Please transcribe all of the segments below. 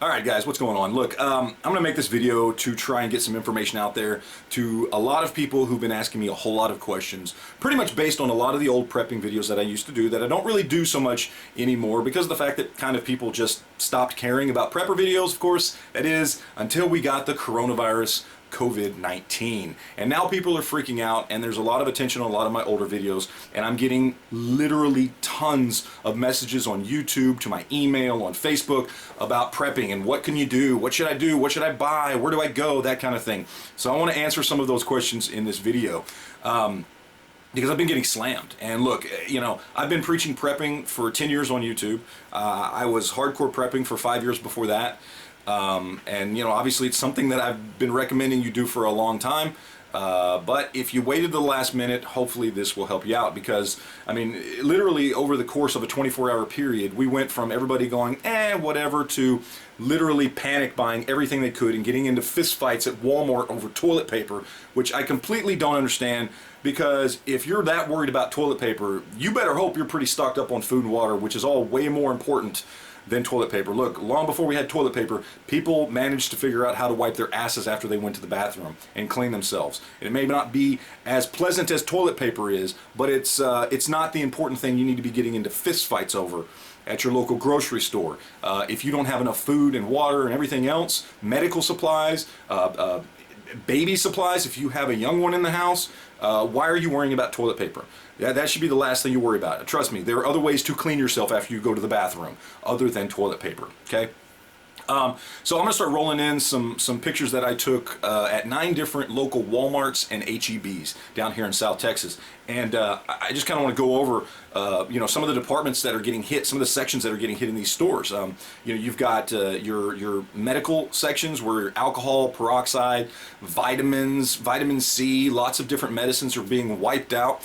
Alright guys, what's going on? Look, I'm going to make this video to try and get some information out there to a lot of people who've been asking me a whole lot of questions, pretty much based on a lot of the old prepping videos that I used to do that I don't really do so much anymore because of the fact that kind of people just stopped caring about prepper videos, of course, that is, until we got the coronavirus COVID-19. And now people are freaking out and there's a lot of attention on a lot of my older videos, and I'm getting literally tons of messages on YouTube, to my email, on Facebook about prepping and what can you do, what should I do, what should I buy, where do I go, that kind of thing. So I want to answer some of those questions in this video. Because I've been getting slammed. And look, you know, I've been preaching prepping for 10 years on YouTube. I was hardcore prepping for 5 years before that. And you know, obviously it's something that I've been recommending you do for a long time, but if you waited to the last minute, hopefully this will help you out, because I mean, literally over the course of a 24-hour period, we went from everybody going whatever to literally panic buying everything they could and getting into fist fights at Walmart over toilet paper, which I completely don't understand, because if you're that worried about toilet paper, you better hope you're pretty stocked up on food and water, which is all way more important than toilet paper. Look, long before we had toilet paper, people managed to figure out how to wipe their asses after they went to the bathroom and clean themselves. It may not be as pleasant as toilet paper is, but it's not the important thing you need to be getting into fist fights over at your local grocery store. If you don't have enough food and water and everything else, medical supplies, baby supplies, if you have a young one in the house, why are you worrying about toilet paper? Yeah, that should be the last thing you worry about. Trust me, there are other ways to clean yourself after you go to the bathroom other than toilet paper, okay? So I'm going to start rolling in some pictures that I took at 9 different local Walmarts and HEBs down here in South Texas. And I just kind of want to go over, you know, some of the departments that are getting hit, some of the sections that are getting hit in these stores. You know, you've got your medical sections where alcohol, peroxide, vitamins, vitamin C, lots of different medicines are being wiped out.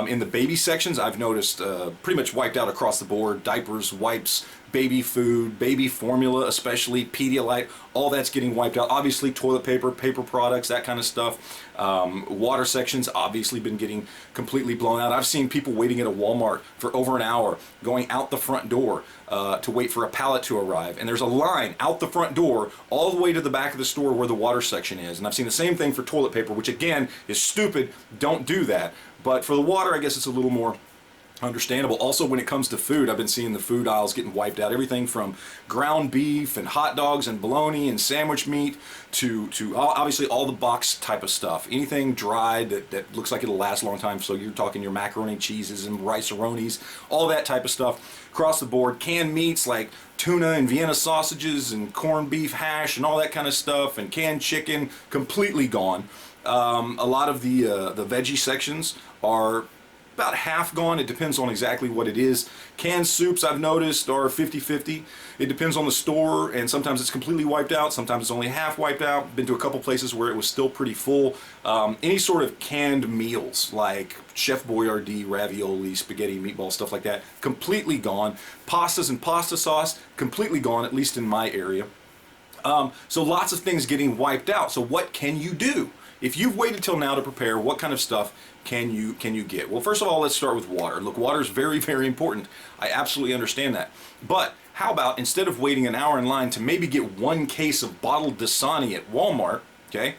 In the baby sections, I've noticed pretty much wiped out across the board: diapers, wipes, baby food, baby formula, especially Pedialyte, all that's getting wiped out. Obviously toilet paper, paper products, that kind of stuff. Water sections obviously been getting completely blown out. I've seen people waiting at a Walmart for over an hour, going out the front door to wait for a pallet to arrive, and there's a line out the front door all the way to the back of the store where the water section is. And I've seen the same thing for toilet paper, which again is stupid. Don't do that. But for the water, I guess it's a little more understandable. Also, when it comes to food, I've been seeing the food aisles getting wiped out. Everything from ground beef and hot dogs and bologna and sandwich meat to obviously all the box type of stuff. Anything dried that looks like it'll last a long time. So you're talking your macaroni cheeses and rice-a-ronis, all that type of stuff across the board. Canned meats like tuna and Vienna sausages and corned beef hash and all that kind of stuff, and canned chicken, completely gone. A lot of the veggie sections are about half gone. It depends on exactly what it is. Canned soups, I've noticed, are 50-50. It depends on the store, and sometimes it's completely wiped out, sometimes it's only half wiped out. Been to a couple places where it was still pretty full. Any sort of canned meals like Chef Boyardee, ravioli, spaghetti, meatball, stuff like that, completely gone. Pastas and pasta sauce, completely gone, at least in my area. So lots of things getting wiped out. So what can you do? If you've waited till now to prepare, what kind of stuff can you get? Well, first of all, let's start with water. Look, water is very, very important. I absolutely understand that. But how about, instead of waiting an hour in line to maybe get 1 case of bottled Dasani at Walmart, okay?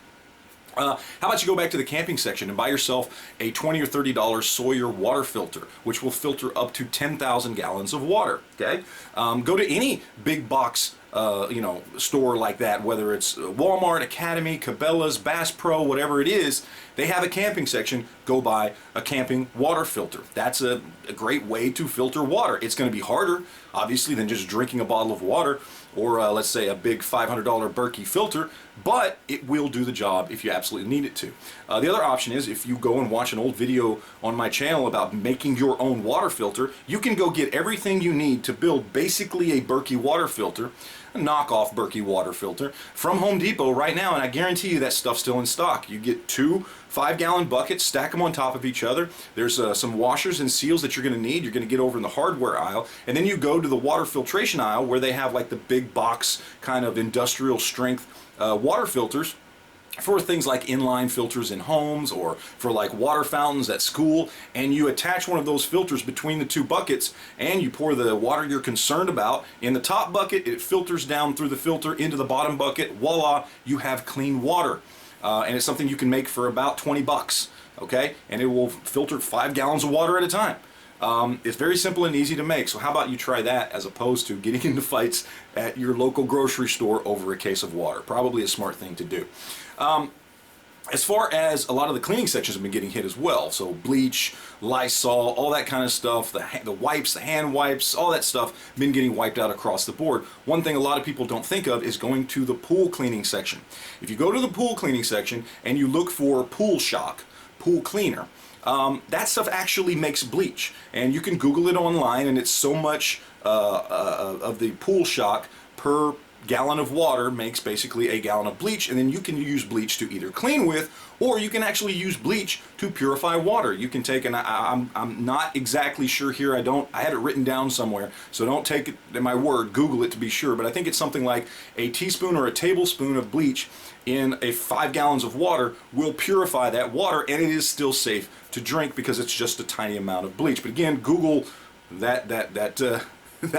How about you go back to the camping section and buy yourself a $20 or $30 Sawyer water filter, which will filter up to 10,000 gallons of water, okay? Go to any big box you know, store like that, whether it's Walmart, Academy, Cabela's, Bass Pro, whatever it is, they have a camping section. Go buy a camping water filter. That's a great way to filter water. It's going to be harder, obviously, than just drinking a bottle of water or let's say a big $500 Berkey filter, but it will do the job if you absolutely need it to. The other option is, if you go and watch an old video on my channel about making your own water filter, you can go get everything you need to build basically a Berkey water filter, a knockoff Berkey water filter, from Home Depot right now, and I guarantee you that stuff's still in stock. You get 2 5-gallon buckets, stack them on top of each other. There's some washers and seals that you're going to need. You're going to get over in the hardware aisle, and then you go to the water filtration aisle where they have like the big box kind of industrial strength water filters. for things like inline filters in homes or for like water fountains at school, and you attach one of those filters between the two buckets and you pour the water you're concerned about in the top bucket. It filters down through the filter into the bottom bucket. Voila, you have clean water. And it's something you can make for about 20 bucks, okay? And it will filter 5 gallons of water at a time. It's very simple and easy to make, so how about you try that as opposed to getting into fights at your local grocery store over a case of water. Probably a smart thing to do. As far as a lot of the cleaning sections have been getting hit as well, so bleach, Lysol, all that kind of stuff, the wipes, the hand wipes, all that stuff been getting wiped out across the board. One thing a lot of people don't think of is going to the pool cleaning section. If you go to the pool cleaning section and you look for pool shock, pool cleaner, that stuff actually makes bleach, and you can Google it online, and it's so much of the pool shock per gallon of water makes basically a gallon of bleach, and then you can use bleach to either clean with, or you can actually use bleach to purify water. You can take, and I'm not exactly sure here, I had it written down somewhere, so don't take it at my word, Google it to be sure, but I think it's something like a teaspoon or a tablespoon of bleach in a 5 gallons of water will purify that water, and it is still safe to drink because it's just a tiny amount of bleach. But again, Google that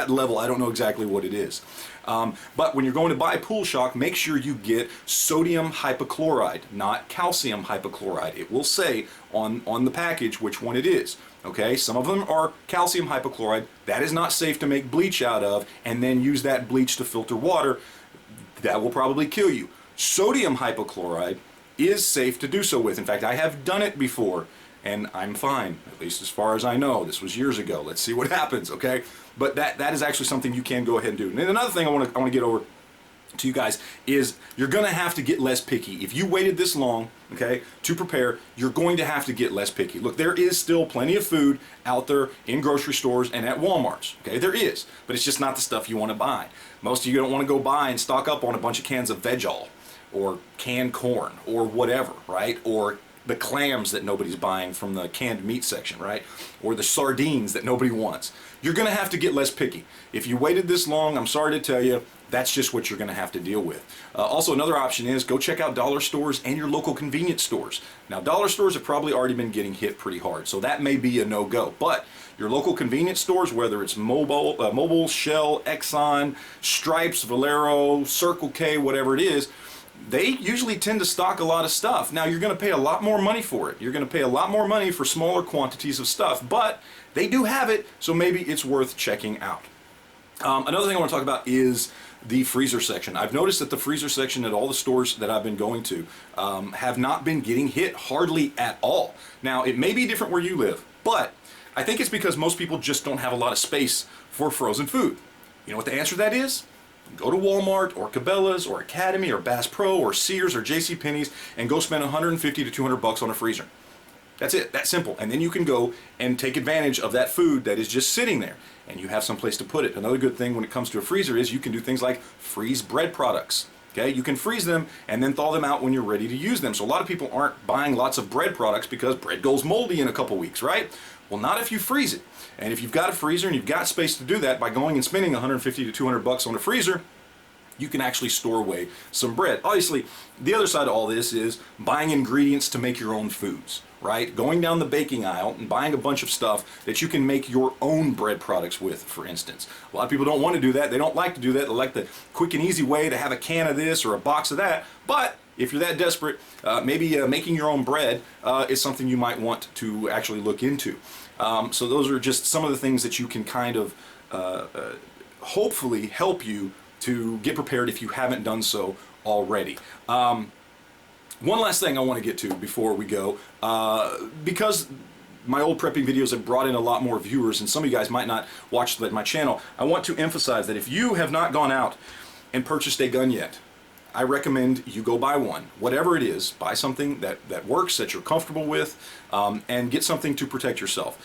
level. I don't know exactly what it is. But when you're going to buy pool shock, make sure you get sodium hypochlorite, not calcium hypochlorite. It will say on the package which one it is. Okay, some of them are calcium hypochlorite. That is not safe to make bleach out of, and then use that bleach to filter water. That will probably kill you. Sodium hypochlorite is safe to do so with. In fact, I have done it before, and I'm fine, at least as far as I know. This was years ago. Let's see what happens, okay? But that is actually something you can go ahead and do. And another thing I want to get over to you guys is you're going to have to get less picky. If you waited this long, okay, to prepare, you're going to have to get less picky. Look, there is still plenty of food out there in grocery stores and at Walmarts, okay? There is, but it's just not the stuff you want to buy. Most of you don't want to go buy and stock up on a bunch of cans of Veg-All or canned corn or whatever, right? Or the clams that nobody's buying from the canned meat section, right? Or the sardines that nobody wants. You're going to have to get less picky. If you waited this long, I'm sorry to tell you, that's just what you're going to have to deal with. Also, another option is go check out dollar stores and your local convenience stores. Now, dollar stores have probably already been getting hit pretty hard, so that may be a no-go. But your local convenience stores, whether it's Mobile, Shell, Exxon, Stripes, Valero, Circle K, whatever it is, they usually tend to stock a lot of stuff. Now, you're going to pay a lot more money for it. You're going to pay a lot more money for smaller quantities of stuff, but they do have it, so maybe it's worth checking out. Another thing I want to talk about is the freezer section. I've noticed that the freezer section at all the stores that I've been going to have not been getting hit hardly at all. Now, it may be different where you live, but I think it's because most people just don't have a lot of space for frozen food. You know what the answer to that is? Go to Walmart or Cabela's or Academy or Bass Pro or Sears or JCPenney's and go spend 150 to 200 bucks on a freezer. That's it, that simple. And then you can go and take advantage of that food that is just sitting there, and you have some place to put it. Another good thing when it comes to a freezer is you can do things like freeze bread products. Okay, you can freeze them and then thaw them out when you're ready to use them. So a lot of people aren't buying lots of bread products because bread goes moldy in a couple weeks, right? Well, not if you freeze it. And if you've got a freezer and you've got space to do that, by going and spending 150 to 200 bucks on a freezer, you can actually store away some bread. Obviously, the other side of all this is buying ingredients to make your own foods, right? Going down the baking aisle and buying a bunch of stuff that you can make your own bread products with, for instance. A lot of people don't want to do that. They don't like to do that. They like the quick and easy way to have a can of this or a box of that. But if you're that desperate, maybe making your own bread is something you might want to actually look into. So those are just some of the things that you can kind of hopefully help you to get prepared if you haven't done so already. One last thing I want to get to before we go, because my old prepping videos have brought in a lot more viewers and some of you guys might not watch my channel, I want to emphasize that if you have not gone out and purchased a gun yet, I recommend you go buy one. Whatever it is, buy something that works, that you're comfortable with, and get something to protect yourself.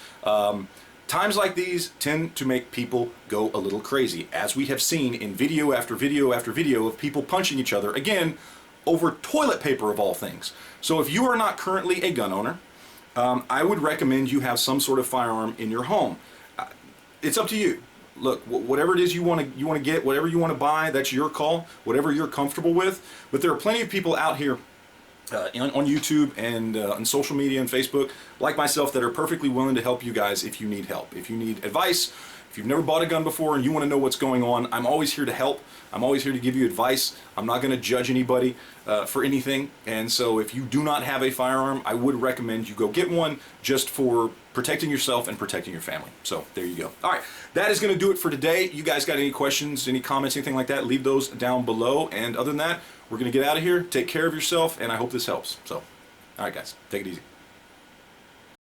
Times like these tend to make people go a little crazy, as we have seen in video after video after video of people punching each other, again, over toilet paper of all things. So if you are not currently a gun owner, I would recommend you have some sort of firearm in your home. It's up to you. Look, whatever it is you want to get, whatever you want to buy, that's your call, whatever you're comfortable with. But there are plenty of people out here on YouTube and on social media and Facebook, like myself, that are perfectly willing to help you guys if you need help. If you need advice, if you've never bought a gun before and you want to know what's going on, I'm always here to help. I'm always here to give you advice. I'm not going to judge anybody for anything. And so if you do not have a firearm, I would recommend you go get one just for protecting yourself and protecting your family. So there you go. All right, that is going to do it for today. You guys got any questions, any comments, anything like that, leave those down below. And other than that, we're going to get out of here. Take care of yourself, and I hope this helps. So, all right, guys, take it easy.